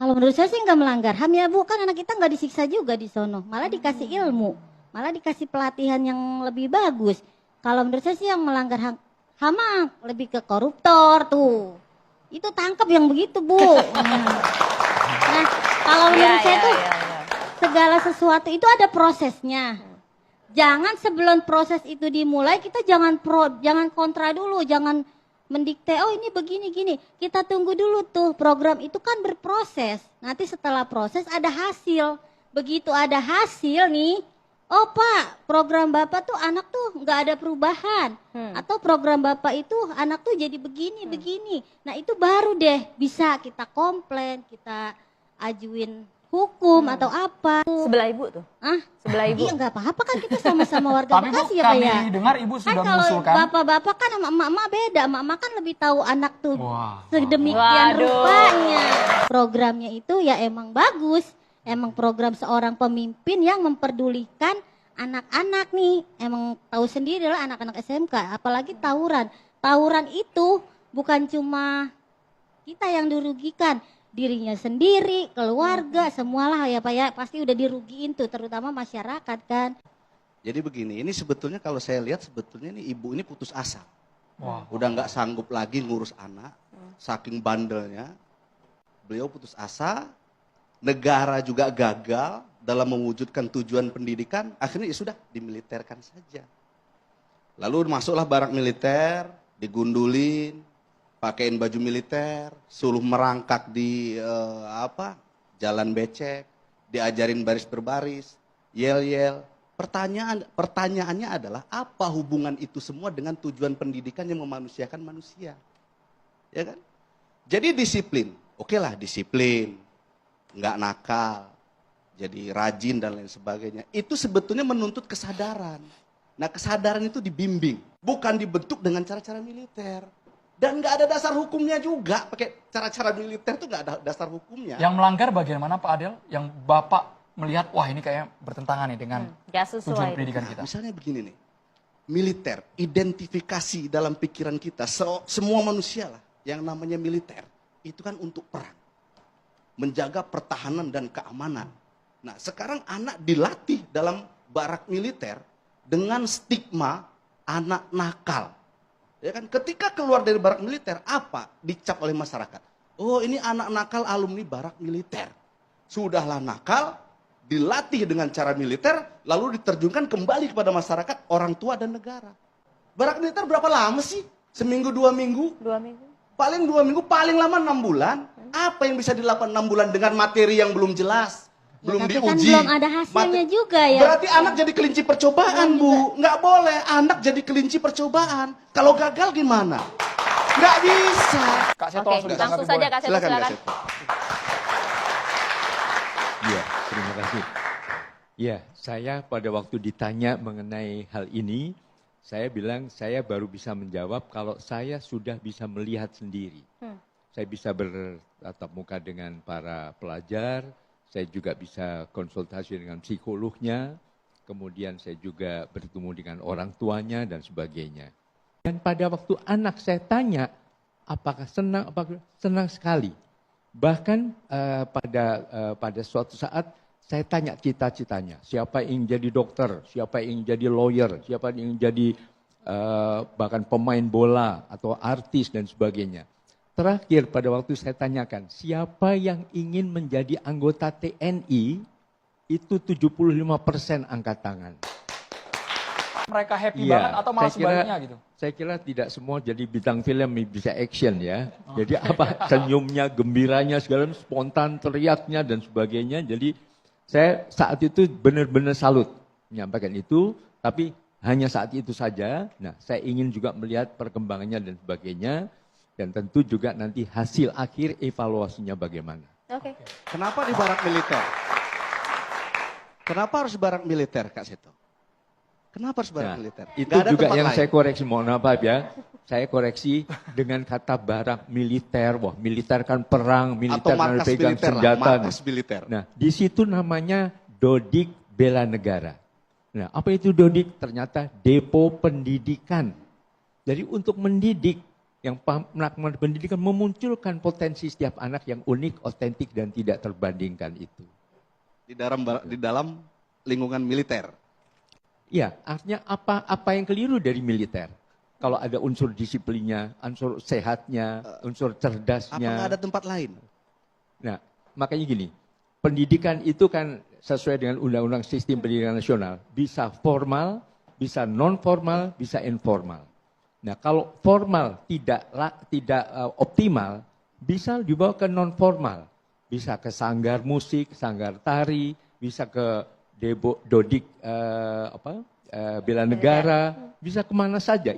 Kalau menurut saya sih nggak melanggar HAM ya Bu, kan anak kita nggak disiksa juga di sono, malah dikasih ilmu, malah dikasih pelatihan yang lebih bagus. Kalau menurut saya sih yang melanggar HAM mah lebih ke koruptor tuh, itu tangkap yang begitu Bu. Nah kalau menurut saya tuh segala sesuatu itu ada prosesnya. Jangan sebelum proses itu dimulai kita jangan kontra dulu, jangan mendikte, oh ini begini gini. Kita tunggu dulu tuh, program itu kan berproses. Nanti setelah proses ada hasil. Begitu ada hasil nih, oh Pak, program Bapak tuh anak tuh nggak ada perubahan. Atau program Bapak itu anak tuh jadi begini, begini. Nah itu baru deh bisa kita komplain, kita ajuin hukum atau apa. Sebelah ibu tuh? Sebelah ibu? Iya nggak apa-apa kan kita sama-sama warga Tapi Bu, Bekasi ya Pak ya. kami dengar Ibu sudah Kan kalau mengusulkan. bapak-bapak kan sama emak-emak beda. Emak-emak kan lebih tahu anak tuh Wah. sedemikian Waduh. rupanya. Programnya itu ya emang bagus. Emang program seorang pemimpin yang memperdulikan anak-anak nih. Emang tahu sendiri lah anak-anak SMK. Apalagi tawuran. Tawuran itu bukan cuma kita yang dirugikan. Dirinya sendiri, keluarga, semualah ya Pak ya. Pasti udah dirugiin tuh, terutama masyarakat kan. Jadi begini, ini sebetulnya kalau saya lihat sebetulnya ini ibu ini putus asa. Wah. Udah nggak sanggup lagi ngurus anak, saking bandelnya. Beliau putus asa, negara juga gagal dalam mewujudkan tujuan pendidikan, akhirnya ya sudah dimiliterkan saja. Lalu masuklah barak militer, digundulin, pakein baju militer, suruh merangkak di jalan becek, diajarin baris berbaris, yel-yel. Pertanyaannya adalah apa hubungan itu semua dengan tujuan pendidikan yang memanusiakan manusia? Ya kan? Jadi disiplin, oke lah disiplin, nggak nakal, jadi rajin dan lain sebagainya. Itu sebetulnya menuntut kesadaran. Nah kesadaran itu dibimbing, bukan dibentuk dengan cara-cara militer. Dan nggak ada dasar hukumnya juga, pakai cara-cara militer itu nggak ada dasar hukumnya. Yang melanggar bagaimana Pak Adel? Yang Bapak melihat, wah ini kayaknya bertentangan nih dengan tujuan pendidikan kita. Misalnya begini nih, militer, identifikasi dalam pikiran kita, semua manusia lah yang namanya militer, itu kan untuk perang. Menjaga pertahanan dan keamanan. Nah sekarang anak dilatih dalam barak militer dengan stigma anak nakal. Ya kan, ketika keluar dari barak militer, apa dicap oleh masyarakat? Oh ini anak nakal alumni barak militer. Sudahlah nakal, dilatih dengan cara militer, lalu diterjunkan kembali kepada masyarakat, orang tua dan negara. Barak militer berapa lama sih? Seminggu, 2 minggu? 2 minggu. Paling 2 minggu, paling lama 6 bulan. Apa yang bisa dilakukan 6 bulan dengan materi yang belum jelas? Belum tapi diuji. kan belum ada hasilnya juga ya. Berarti anak jadi kelinci percobaan Bu. Nggak boleh anak jadi kelinci percobaan. Kalau gagal gimana? Nggak bisa. Kak Seto Oke, langsung saja Kak Seto, Silakan Kak silakan. Seto. Iya, terima kasih. Ya, saya pada waktu ditanya mengenai hal ini, saya bilang saya baru bisa menjawab kalau saya sudah bisa melihat sendiri. Saya bisa bertatap muka dengan para pelajar, saya juga bisa konsultasi dengan psikolognya, kemudian saya juga bertemu dengan orang tuanya dan sebagainya. Dan pada waktu anak saya tanya, apakah senang? Apakah senang sekali. Bahkan pada suatu saat saya tanya cita-citanya, siapa yang ingin jadi dokter, siapa yang ingin jadi lawyer, siapa yang ingin jadi bahkan pemain bola atau artis dan sebagainya. Terakhir pada waktu saya tanyakan, siapa yang ingin menjadi anggota TNI, itu 75% angkat tangan. Mereka happy banget atau malah sebaliknya gitu? Saya kira tidak semua jadi bintang film bisa action ya. Jadi apa senyumnya, gembiranya, segala spontan, teriaknya dan sebagainya. Jadi saya saat itu benar-benar salut menyampaikan itu, tapi hanya saat itu saja. Nah saya ingin juga melihat perkembangannya dan sebagainya. Dan tentu juga nanti hasil akhir evaluasinya bagaimana. Oke. Kenapa di barak militer? Kenapa harus barak militer Kak Seto? Kenapa harus barak militer? Itu Nggak ada juga tempat yang lain. saya koreksi, mohon maaf ya. Saya koreksi dengan kata barak militer. Wah militer kan perang, militer Atau kan markas pegang militer lah, senjata. markas militer. Nah di situ namanya Dodik Bela Negara. Nah apa itu Dodik? Ternyata depo pendidikan. Jadi untuk mendidik, yang melakukan pendidikan memunculkan potensi setiap anak yang unik, otentik, dan tidak terbandingkan itu. Di dalam lingkungan militer. Ya, artinya apa yang keliru dari militer? Kalau ada unsur disiplinnya, unsur sehatnya, unsur cerdasnya. Apakah ada tempat lain? Nah, makanya gini, pendidikan itu kan sesuai dengan Undang-Undang Sistem Pendidikan Nasional, bisa formal, bisa non formal, bisa informal. Nah, kalau formal tidak optimal, bisa dibawa ke non formal, bisa ke sanggar musik, sanggar tari, bisa ke dodik bela negara, bisa kemana saja.